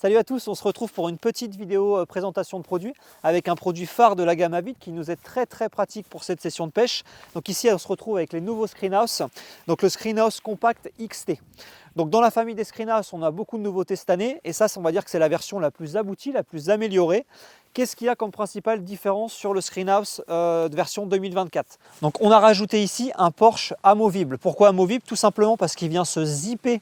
Salut à tous, on se retrouve pour une petite vidéo présentation de produit avec un produit phare de la gamme Avid qui nous est très pratique pour cette session de pêche. Donc ici on se retrouve avec les nouveaux Screenhouse, donc le Screenhouse Compact XT. Donc dans la famille des Screenhouse, on a beaucoup de nouveautés cette année et ça on va dire que c'est la version la plus aboutie, la plus améliorée. Qu'est-ce qu'il y a comme principale différence sur le Screenhouse de version 2024? Donc on a rajouté ici un Porsche amovible. Pourquoi amovible? Tout simplement parce qu'il vient se zipper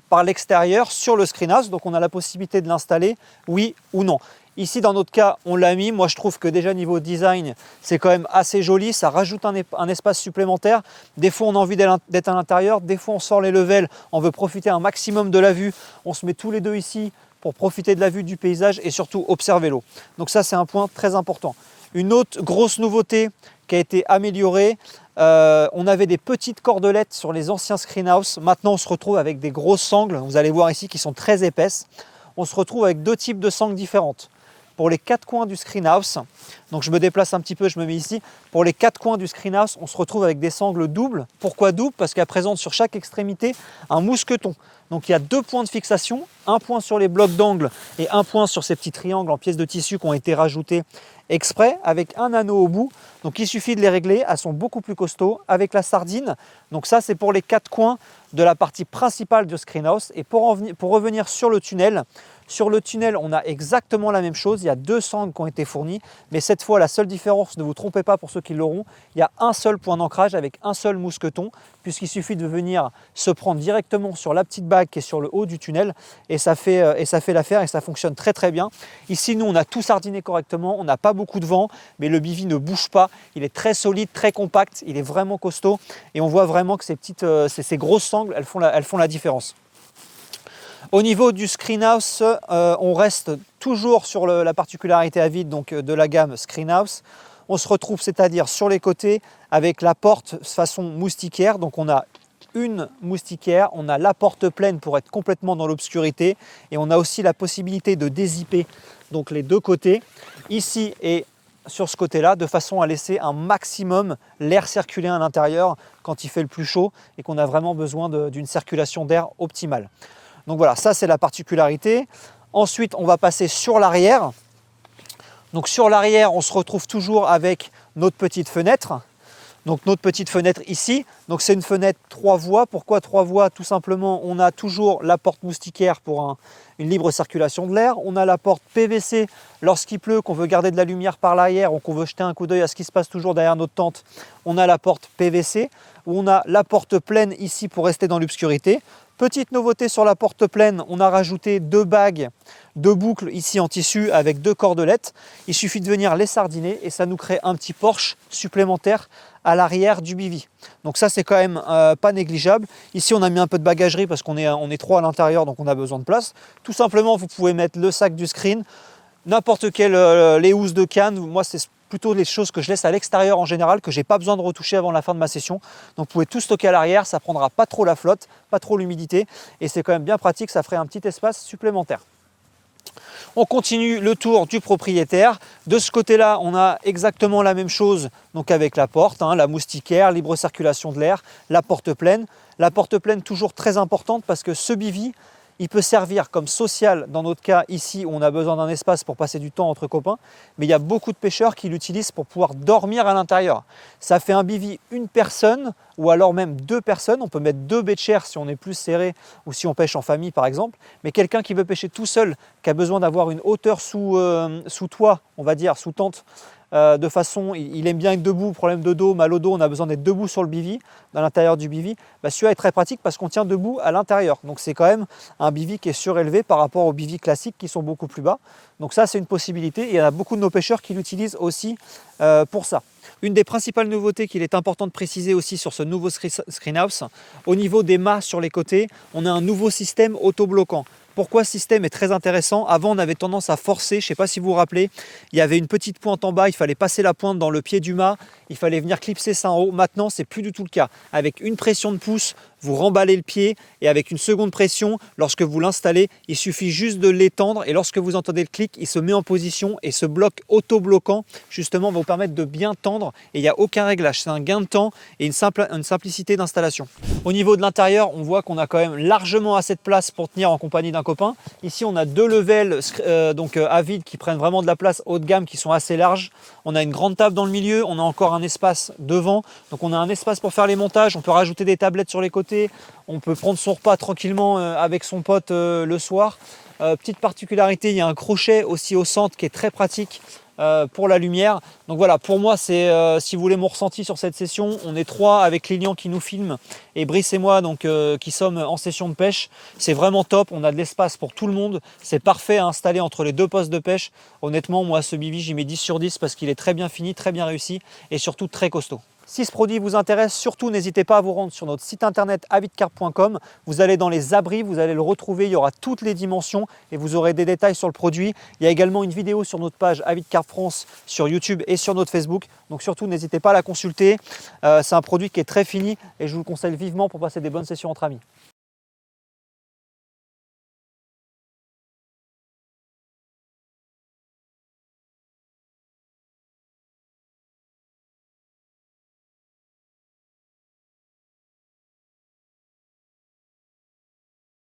par l'extérieur sur le Screenhouse. Donc on a la possibilité de l'installer, oui ou non. Ici dans notre cas on l'a mis, moi je trouve que déjà niveau design c'est quand même assez joli, ça rajoute un espace supplémentaire. Des fois on a envie d'être à l'intérieur, des fois on sort les levels, on veut profiter un maximum de la vue, on se met tous les deux ici pour profiter de la vue du paysage et surtout observer l'eau. Donc ça c'est un point très important. Une autre grosse nouveauté qui a été améliorée, on avait des petites cordelettes sur les anciens Screenhouse, maintenant on se retrouve avec des grosses sangles, vous allez voir ici qui sont très épaisses. On se retrouve avec deux types de sangles différentes. Pour les quatre coins du Screenhouse, donc je me déplace un petit peu, je me mets ici. Pour les quatre coins du Screenhouse, on se retrouve avec des sangles doubles. Pourquoi double? Parce qu'elle présente sur chaque extrémité un mousqueton. Donc il y a deux points de fixation, un point sur les blocs d'angle et un point sur ces petits triangles en pièces de tissu qui ont été rajoutés exprès avec un anneau au bout. Donc il suffit de les régler, elles sont beaucoup plus costauds avec la sardine. Donc ça c'est pour les quatre coins de la partie principale du Screenhouse. Et pour revenir sur le tunnel, on a exactement la même chose. Il y a deux sangles qui ont été fournies, mais cette fois, la seule différence, ne vous trompez pas pour ceux qui l'auront, il y a un seul point d'ancrage avec un seul mousqueton, puisqu'il suffit de venir se prendre directement sur la petite bague qui est sur le haut du tunnel, et ça fait l'affaire et ça fonctionne très bien. Ici, nous, on a tout sardiné correctement, on n'a pas beaucoup de vent, mais le bivy ne bouge pas. Il est très solide, très compact, il est vraiment costaud, et on voit vraiment que ces grosses sangles, elles font la différence. Au niveau du Screenhouse, on reste toujours sur la particularité Avid donc de la gamme Screenhouse. On se retrouve c'est-à-dire sur les côtés avec la porte façon moustiquaire. Donc on a une moustiquaire, on a la porte pleine pour être complètement dans l'obscurité et on a aussi la possibilité de dézipper donc les deux côtés, ici et sur ce côté-là, de façon à laisser un maximum l'air circuler à l'intérieur quand il fait le plus chaud et qu'on a vraiment besoin d'une circulation d'air optimale. Donc voilà, ça c'est la particularité. Ensuite, on va passer sur l'arrière. Donc sur l'arrière, on se retrouve toujours avec notre petite fenêtre. Donc notre petite fenêtre ici. Donc c'est une fenêtre 3 voies. Pourquoi 3 voies? Tout simplement, on a toujours la porte moustiquaire pour une libre circulation de l'air. On a la porte PVC lorsqu'il pleut, qu'on veut garder de la lumière par l'arrière ou qu'on veut jeter un coup d'œil à ce qui se passe toujours derrière notre tente. On a la porte PVC où on a la porte pleine ici pour rester dans l'obscurité. Petite nouveauté sur la porte pleine, on a rajouté deux bagues, deux boucles ici en tissu avec deux cordelettes. Il suffit de venir les sardiner et ça nous crée un petit Porsche supplémentaire à l'arrière du bivy. Donc ça c'est quand même pas négligeable. Ici on a mis un peu de bagagerie parce qu'on est trois à l'intérieur donc on a besoin de place. Tout simplement vous pouvez mettre le sac du screen, n'importe quelle les housses de canne. Moi c'est plutôt les choses que je laisse à l'extérieur en général, que j'ai pas besoin de retoucher avant la fin de ma session. Donc vous pouvez tout stocker à l'arrière, ça prendra pas trop la flotte, pas trop l'humidité et c'est quand même bien pratique, ça ferait un petit espace supplémentaire. On continue le tour du propriétaire. De ce côté-là, on a exactement la même chose donc avec la porte, la moustiquaire, libre circulation de l'air, la porte pleine. La porte pleine toujours très importante parce que ce bivy, il peut servir comme social dans notre cas ici où on a besoin d'un espace pour passer du temps entre copains, mais il y a beaucoup de pêcheurs qui l'utilisent pour pouvoir dormir à l'intérieur. Ça fait un bivy une personne ou alors même deux personnes. On peut mettre deux baies de chair si on est plus serré ou si on pêche en famille par exemple, mais quelqu'un qui veut pêcher tout seul, qui a besoin d'avoir une hauteur sous toit, on va dire, sous tente, de façon, il aime bien être debout, problème de dos, mal au dos, on a besoin d'être debout sur le bivy, dans l'intérieur du bivy, celui-là est très pratique parce qu'on tient debout à l'intérieur. Donc c'est quand même un bivy qui est surélevé par rapport aux bivy classiques qui sont beaucoup plus bas. Donc ça c'est une possibilité et il y a beaucoup de nos pêcheurs qui l'utilisent aussi pour ça. Une des principales nouveautés qu'il est important de préciser aussi sur ce nouveau Screenhouse, au niveau des mâts sur les côtés, on a un nouveau système auto-bloquant. Pourquoi ce système est très intéressant? Avant, on avait tendance à forcer, je ne sais pas si vous vous rappelez, il y avait une petite pointe en bas, il fallait passer la pointe dans le pied du mât, il fallait venir clipser ça en haut. Maintenant, c'est plus du tout le cas. Avec une pression de pouce, vous remballez le pied et avec une seconde pression, lorsque vous l'installez, il suffit juste de l'étendre et lorsque vous entendez le clic, il se met en position et ce bloc auto-bloquant, justement, va vous permettre de bien tendre et il n'y a aucun réglage. C'est un gain de temps et une simplicité d'installation. Au niveau de l'intérieur, on voit qu'on a quand même largement assez de place pour tenir en compagnie d'un un copain. Ici, on a 2 levels à vide qui prennent vraiment de la place haut de gamme, qui sont assez larges. On a une grande table dans le milieu, on a encore un espace devant. Donc on a un espace pour faire les montages, on peut rajouter des tablettes sur les côtés, on peut prendre son repas tranquillement avec son pote le soir. Petite particularité, il y a un crochet aussi au centre qui est très pratique pour la lumière. Donc voilà, pour moi, c'est si vous voulez mon ressenti sur cette session, on est 3 avec Lilian qui nous filme et Brice et moi qui sommes en session de pêche. C'est vraiment top, on a de l'espace pour tout le monde, c'est parfait à installer entre les 2 postes de pêche. Honnêtement, moi ce Bivi, j'y mets 10 sur 10 parce qu'il est très bien fini, très bien réussi et surtout très costaud. Si ce produit vous intéresse, surtout n'hésitez pas à vous rendre sur notre site internet avidcarp.com. Vous allez dans les abris, vous allez le retrouver, il y aura toutes les dimensions et vous aurez des détails sur le produit. Il y a également une vidéo sur notre page Avidcarp France sur YouTube et sur notre Facebook. Donc surtout n'hésitez pas à la consulter. C'est un produit qui est très fini et je vous le conseille vivement pour passer des bonnes sessions entre amis.